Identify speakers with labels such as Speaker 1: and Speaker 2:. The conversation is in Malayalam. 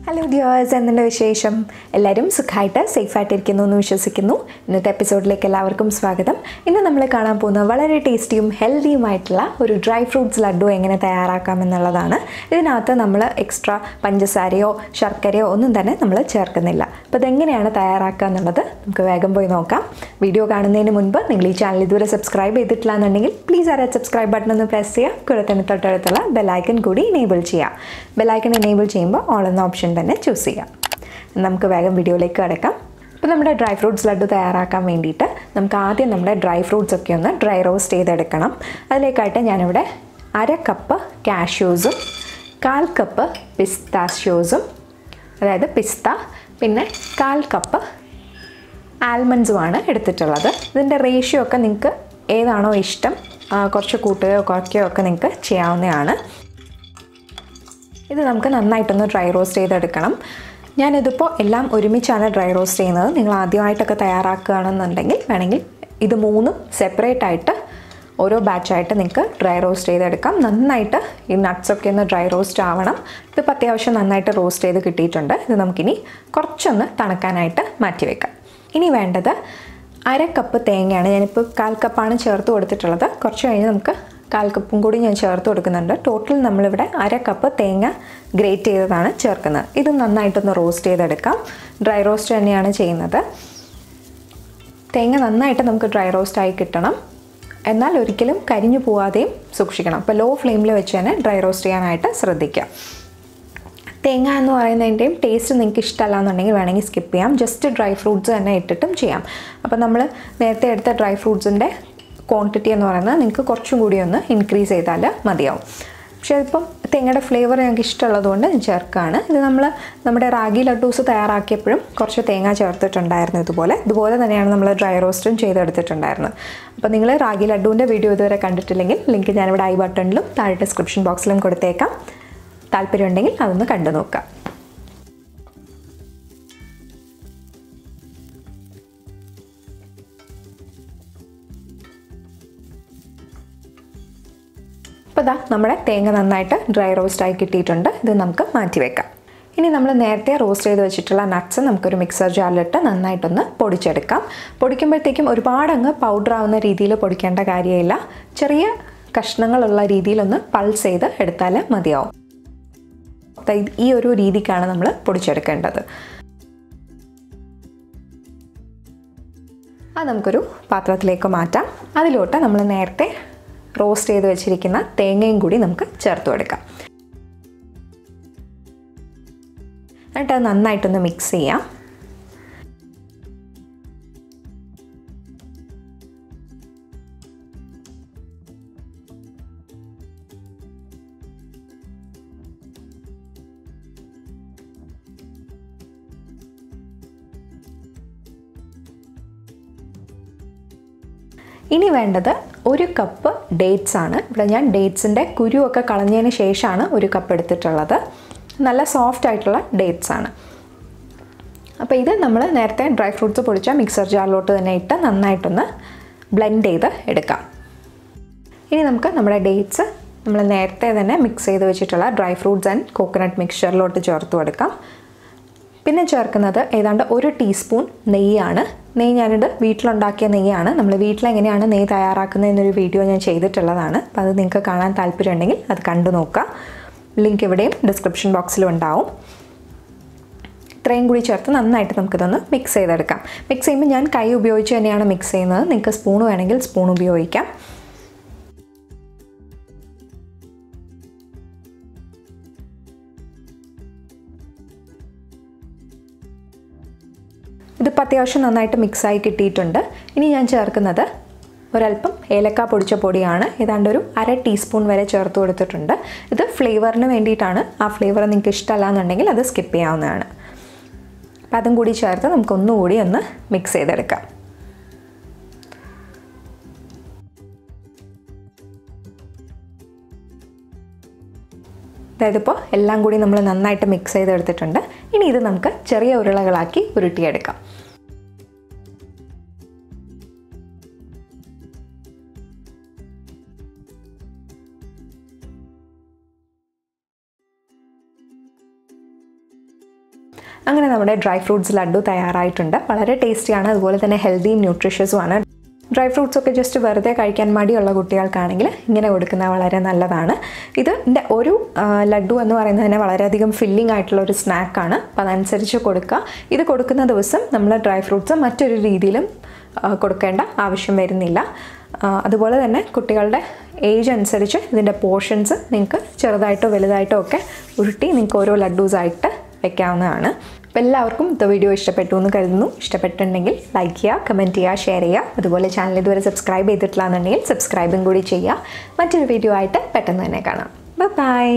Speaker 1: Hello dears, എന്തുണ്ട് വിശേഷം? എല്ലാവരും സുഖമായിട്ട് സേഫായിട്ട് ഇരിക്കുന്നു എന്ന് വിശ്വസിക്കുന്നു. ഇന്നത്തെ എപ്പിസോഡിലേക്ക് എല്ലാവർക്കും സ്വാഗതം. ഇന്ന് നമ്മൾ കാണാൻ പോകുന്ന വളരെ ടേസ്റ്റിയും ഹെൽത്തിയുമായിട്ടുള്ള ഒരു ഡ്രൈ ഫ്രൂട്ട്സ് ലഡു എങ്ങനെ തയ്യാറാക്കാം എന്നുള്ളതാണ്. ഇതിനകത്ത് നമ്മൾ എക്സ്ട്രാ പഞ്ചസാരയോ ശർക്കരയോ ഒന്നും തന്നെ നമ്മൾ ചേർക്കുന്നില്ല. അപ്പോൾ ഇതെങ്ങനെയാണ് തയ്യാറാക്കുക എന്നുള്ളത് നമുക്ക് വേഗം പോയി നോക്കാം. വീഡിയോ കാണുന്നതിന് മുൻപ് നിങ്ങൾ ഈ ചാനൽ ഇതുവരെ സബ്സ്ക്രൈബ് ചെയ്തിട്ടില്ല എന്നുണ്ടെങ്കിൽ പ്ലീസ് ആ സബ്സ്ക്രൈബ് ബട്ടൺ ഒന്ന് പ്രസ് ചെയ്യുക. കൂടെ തന്നെ തൊട്ടടുത്തുള്ള ബെല്ലൈക്കൺ കൂടി എനേബിൾ ചെയ്യുക. ബെല്ലൈക്കൺ എനേബിൾ ചെയ്യുമ്പോൾ ഓൾ എന്ന ഓപ്ഷൻ തന്നെ ചൂസ് ചെയ്യാം. നമുക്ക് വേഗം വീഡിയോയിലേക്ക് കിടക്കാം. അപ്പോൾ നമ്മുടെ ഡ്രൈ ഫ്രൂട്ട്സ് ലഡു തയ്യാറാക്കാൻ വേണ്ടിയിട്ട് നമുക്ക് ആദ്യം നമ്മുടെ ഡ്രൈ ഫ്രൂട്ട്സ് ഒക്കെ ഒന്ന് ഡ്രൈ റോസ്റ്റ് ചെയ്തെടുക്കണം. അതിലേക്കായിട്ട് ഞാനിവിടെ 1/2 കപ്പ് കാഷ്യൂസും 1/4 കപ്പ് പിസ്താഷ്യൂസും, അതായത് പിസ്ത, പിന്നെ 1/4 കപ്പ് ആൽമണ്ട്സുമാണ് എടുത്തിട്ടുള്ളത്. ഇതിൻ്റെ റേഷ്യോ ഒക്കെ നിങ്ങൾക്ക് ഏതാണോ ഇഷ്ടം കുറച്ച് കൂട്ടുകയോ കുറയ്ക്കുകയോ ഒക്കെ നിങ്ങൾക്ക് ചെയ്യാവുന്നതാണ്. ഇത് നമുക്ക് നന്നായിട്ടൊന്ന് ഡ്രൈ റോസ്റ്റ് ചെയ്തെടുക്കണം. ഞാനിതിപ്പോൾ എല്ലാം ഒരുമിച്ചാണ് ഡ്രൈ റോസ്റ്റ് ചെയ്യുന്നത്. നിങ്ങൾ ആദ്യമായിട്ടൊക്കെ തയ്യാറാക്കുകയാണെന്നുണ്ടെങ്കിൽ വേണമെങ്കിൽ ഇത് മൂന്നും സെപ്പറേറ്റ് ആയിട്ട് ഓരോ ബാച്ചായിട്ട് നിങ്ങൾക്ക് ഡ്രൈ റോസ്റ്റ് ചെയ്തെടുക്കാം. നന്നായിട്ട് ഈ നട്ട്സൊക്കെ ഒന്ന് ഡ്രൈ റോസ്റ്റ് ആവണം. ഇതിപ്പോൾ അത്യാവശ്യം നന്നായിട്ട് റോസ്റ്റ് ചെയ്ത് കിട്ടിയിട്ടുണ്ട്. ഇത് നമുക്കിനി കുറച്ചൊന്ന് തണുക്കാനായിട്ട് മാറ്റി വെക്കാം. ഇനി വേണ്ടത് 1/2 കപ്പ് തേങ്ങയാണ്. ഞാനിപ്പോൾ 1/4 കപ്പാണ് ചേർത്ത് കൊടുത്തിട്ടുള്ളത്. കുറച്ച് കഴിഞ്ഞ് നമുക്ക് 1/4 കപ്പും കൂടി ഞാൻ ചേർത്ത് കൊടുക്കുന്നുണ്ട്. ടോട്ടൽ നമ്മളിവിടെ 1/2 കപ്പ് തേങ്ങ ഗ്രേറ്റ് ചെയ്തതാണ് ചേർക്കുന്നത്. ഇത് നന്നായിട്ടൊന്ന് റോസ്റ്റ് ചെയ്തെടുക്കാം. ഡ്രൈ റോസ്റ്റ് തന്നെയാണ് ചെയ്യുന്നത്. തേങ്ങ നന്നായിട്ട് നമുക്ക് ഡ്രൈ റോസ്റ്റ് ആയി കിട്ടണം. എന്നാൽ ഒരിക്കലും കരിഞ്ഞു പോവാതെയും സൂക്ഷിക്കണം. അപ്പോൾ ലോ ഫ്ലെയിമിൽ വെച്ച് തന്നെ ഡ്രൈ റോസ്റ്റ് ചെയ്യാനായിട്ട് ശ്രദ്ധിക്കുക. തേങ്ങ എന്ന് പറയുന്നതിൻ്റെയും ടേസ്റ്റ് നിങ്ങൾക്ക് ഇഷ്ടമല്ല എന്നുണ്ടെങ്കിൽ വേണമെങ്കിൽ സ്കിപ്പ് ചെയ്യാം. ജസ്റ്റ് ഡ്രൈ ഫ്രൂട്ട്സ് തന്നെ ഇട്ടിട്ടും ചെയ്യാം. അപ്പോൾ നമ്മൾ നേരത്തെ എടുത്ത ഡ്രൈ ഫ്രൂട്ട്സിൻ്റെ ക്വാണ്ടിറ്റി എന്ന് പറയുന്നത് നിങ്ങൾക്ക് കുറച്ചും കൂടി ഒന്ന് ഇൻക്രീസ് ചെയ്താൽ മതിയാവും. പക്ഷേ ഇപ്പം തേങ്ങയുടെ ഫ്ലേവർ ഞങ്ങൾക്ക് ഇഷ്ടമുള്ളതുകൊണ്ട് ഞാൻ ചേർക്കുകയാണ്. ഇത് നമ്മുടെ റാഗി ലഡ്ഡൂസ് തയ്യാറാക്കിയപ്പോഴും കുറച്ച് തേങ്ങ ചേർത്തിട്ടുണ്ടായിരുന്നു. ഇതുപോലെ തന്നെയാണ് നമ്മൾ ഡ്രൈ റോസ്റ്റും ചെയ്തെടുത്തിട്ടുണ്ടായിരുന്നത്. അപ്പോൾ നിങ്ങൾ റാഗി ലഡ്ഡൂവിൻ്റെ വീഡിയോ ഇതുവരെ കണ്ടിട്ടില്ലെങ്കിൽ ലിങ്ക് ഞാനിവിടെ ഐ ബട്ടണിലും താഴെ ഡിസ്ക്രിപ്ഷൻ ബോക്സിലും കൊടുത്തേക്കാം. താല്പര്യമുണ്ടെങ്കിൽ അതൊന്ന് കണ്ടു നോക്കാം. അപ്പോൾ ഇതാ നമ്മുടെ തേങ്ങ നന്നായിട്ട് ഡ്രൈ റോസ്റ്റായി കിട്ടിയിട്ടുണ്ട്. ഇത് നമുക്ക് മാറ്റി വെക്കാം. ഇനി നമ്മൾ നേരത്തെ റോസ്റ്റ് ചെയ്ത് വെച്ചിട്ടുള്ള നട്ട്സ് നമുക്കൊരു മിക്സർ ജാറിലിട്ട് നന്നായിട്ടൊന്ന് പൊടിച്ചെടുക്കാം. പൊടിക്കുമ്പോഴത്തേക്കും ഒരുപാട് അങ്ങ് പൗഡർ ആവുന്ന രീതിയിൽ പൊടിക്കേണ്ട കാര്യമില്ല. ചെറിയ കഷ്ണങ്ങളുള്ള രീതിയിലൊന്ന് പൾസ് ചെയ്ത് എടുത്താൽ മതിയാവും. ഈ ഒരു രീതിക്കാണ് നമ്മൾ പൊടിച്ചെടുക്കേണ്ടത്. അത് നമുക്കൊരു പാത്രത്തിലേക്ക് മാറ്റാം. അതിലോട്ട് നമ്മൾ നേരത്തെ റോസ്റ്റ് ചെയ്ത് വെച്ചിരിക്കുന്ന തേങ്ങയും കൂടി നമുക്ക് ചേർത്ത് കൊടുക്കാം. എന്നിട്ട് അത് നന്നായിട്ടൊന്ന് മിക്സ് ചെയ്യാം. ഇനി വേണ്ടത് 1 കപ്പ് ഡേറ്റ്സ് ആണ്. ഇവിടെ ഞാൻ ഡേറ്റ്സിൻ്റെ കുരുവൊക്കെ കളഞ്ഞതിന് ശേഷമാണ് 1 കപ്പ് എടുത്തിട്ടുള്ളത്. നല്ല സോഫ്റ്റ് ആയിട്ടുള്ള ഡേറ്റ്സ് ആണ്. അപ്പോൾ ഇത് നമ്മൾ നേരത്തെ ഡ്രൈ ഫ്രൂട്ട്സ് പൊടിച്ച മിക്സർ ജാറിലോട്ട് തന്നെ ഇട്ട് നന്നായിട്ടൊന്ന് ബ്ലെൻഡ് ചെയ്ത് എടുക്കാം. ഇനി നമുക്ക് നമ്മുടെ ഡേറ്റ്സ് നമ്മൾ നേരത്തെ തന്നെ മിക്സ് ചെയ്ത് വെച്ചിട്ടുള്ള ഡ്രൈ ഫ്രൂട്ട്സ് ആൻഡ് കോക്കനട്ട് മിക്സ്ചറിലോട്ട് ചേർത്ത് കൊടുക്കാം. പിന്നെ ചേർക്കുന്നത് ഏതാണ്ട് 1 ടീസ്പൂൺ നെയ്യാണ്. നെയ്യ് ഞാനിത് വീട്ടിലുണ്ടാക്കിയ നെയ്യാണ്. നമ്മൾ വീട്ടിലെങ്ങനെയാണ് നെയ്യ് തയ്യാറാക്കുന്നതെന്നൊരു വീഡിയോ ഞാൻ ചെയ്തിട്ടുള്ളതാണ്. അപ്പോൾ അത് നിങ്ങൾക്ക് കാണാൻ താല്പര്യമുണ്ടെങ്കിൽ അത് കണ്ടു നോക്കുക. ലിങ്ക് ഇവിടെയും ഡിസ്ക്രിപ്ഷൻ ബോക്സിലും ഉണ്ടാവും. ഇത്രയും കൂടി ചേർത്ത് നന്നായിട്ട് നമുക്കിതൊന്ന് മിക്സ് ചെയ്തെടുക്കാം. മിക്സ് ചെയ്യുമ്പോൾ ഞാൻ കൈ ഉപയോഗിച്ച് തന്നെയാണ് മിക്സ് ചെയ്യുന്നത്. നിങ്ങൾക്ക് സ്പൂൺ വേണമെങ്കിൽ സ്പൂൺ ഉപയോഗിക്കാം. ഇതിപ്പോൾ അത്യാവശ്യം നന്നായിട്ട് മിക്സായി കിട്ടിയിട്ടുണ്ട്. ഇനി ഞാൻ ചേർക്കുന്നത് ഒരല്പം ഏലക്ക പൊടിച്ച പൊടിയാണ്. ഏതാണ്ട് ഒരു 1/2 ടീസ്പൂൺ വരെ ചേർത്ത് കൊടുത്തിട്ടുണ്ട്. ഇത് ഫ്ലേവറിന് വേണ്ടിയിട്ടാണ്. ആ ഫ്ലേവർ നിങ്ങൾക്ക് ഇഷ്ടമല്ല എന്നുണ്ടെങ്കിൽ അത് സ്കിപ്പ് ചെയ്യാവുന്നതാണ്. അപ്പം അതും കൂടി ചേർത്ത് നമുക്കൊന്നുകൂടി ഒന്ന് മിക്സ് ചെയ്തെടുക്കാം. അതായത് ഇപ്പോൾ എല്ലാം കൂടി നമ്മൾ നന്നായിട്ട് മിക്സ് ചെയ്തെടുത്തിട്ടുണ്ട്. ഇനി ഇത് നമുക്ക് ചെറിയ ഉരുളകളാക്കി ഉരുട്ടിയെടുക്കാം. അങ്ങനെ നമ്മുടെ ഡ്രൈ ഫ്രൂട്ട്സ് ലഡു തയ്യാറായിട്ടുണ്ട്. വളരെ ടേസ്റ്റിയാണ്, അതുപോലെ തന്നെ ഹെൽത്തിയും ന്യൂട്രീഷ്യസുമാണ്. ഡ്രൈ ഫ്രൂട്ട്സ് ഒക്കെ ജസ്റ്റ് വെറുതെ കഴിക്കാൻ മടിയുള്ള കുട്ടികൾക്കാണെങ്കിൽ ഇങ്ങനെ കൊടുക്കുന്നത് വളരെ നല്ലതാണ്. ഇതിൻ്റെ ഒരു ലഡു എന്ന് പറയുന്നത് തന്നെ വളരെയധികം ഫില്ലിംഗ് ആയിട്ടുള്ള ഒരു സ്നാക്കാണ്. അപ്പോൾ അതനുസരിച്ച് കൊടുക്കുക. ഇത് കൊടുക്കുന്ന ദിവസം നമ്മൾ ഡ്രൈ ഫ്രൂട്ട്സ് മറ്റൊരു രീതിയിലും കൊടുക്കേണ്ട ആവശ്യം വരുന്നില്ല. അതുപോലെ തന്നെ കുട്ടികളുടെ ഏജ് അനുസരിച്ച് ഇതിൻ്റെ പോർഷൻസ് നിങ്ങൾക്ക് ചെറുതായിട്ടോ വലുതായിട്ടോ ഒക്കെ ഉരുട്ടി നിങ്ങൾക്ക് ഓരോ ലഡ്ഡൂസായിട്ട് വെക്കാവുന്നതാണ്. അപ്പോൾ എല്ലാവർക്കും ഇത് വീഡിയോ ഇഷ്ടപ്പെട്ടു എന്ന് കരുതുന്നു. ഇഷ്ടപ്പെട്ടിട്ടുണ്ടെങ്കിൽ ലൈക്ക് ചെയ്യുക, കമൻറ്റ് ചെയ്യുക, ഷെയർ ചെയ്യുക. അതുപോലെ ചാനൽ ഇതുവരെ സബ്സ്ക്രൈബ് ചെയ്തിട്ടില്ല എന്നുണ്ടെങ്കിൽ സബ്സ്ക്രൈബും കൂടി ചെയ്യുക. മറ്റൊരു വീഡിയോ ആയിട്ട് പെട്ടെന്ന് തന്നെ കാണാം. ബൈ.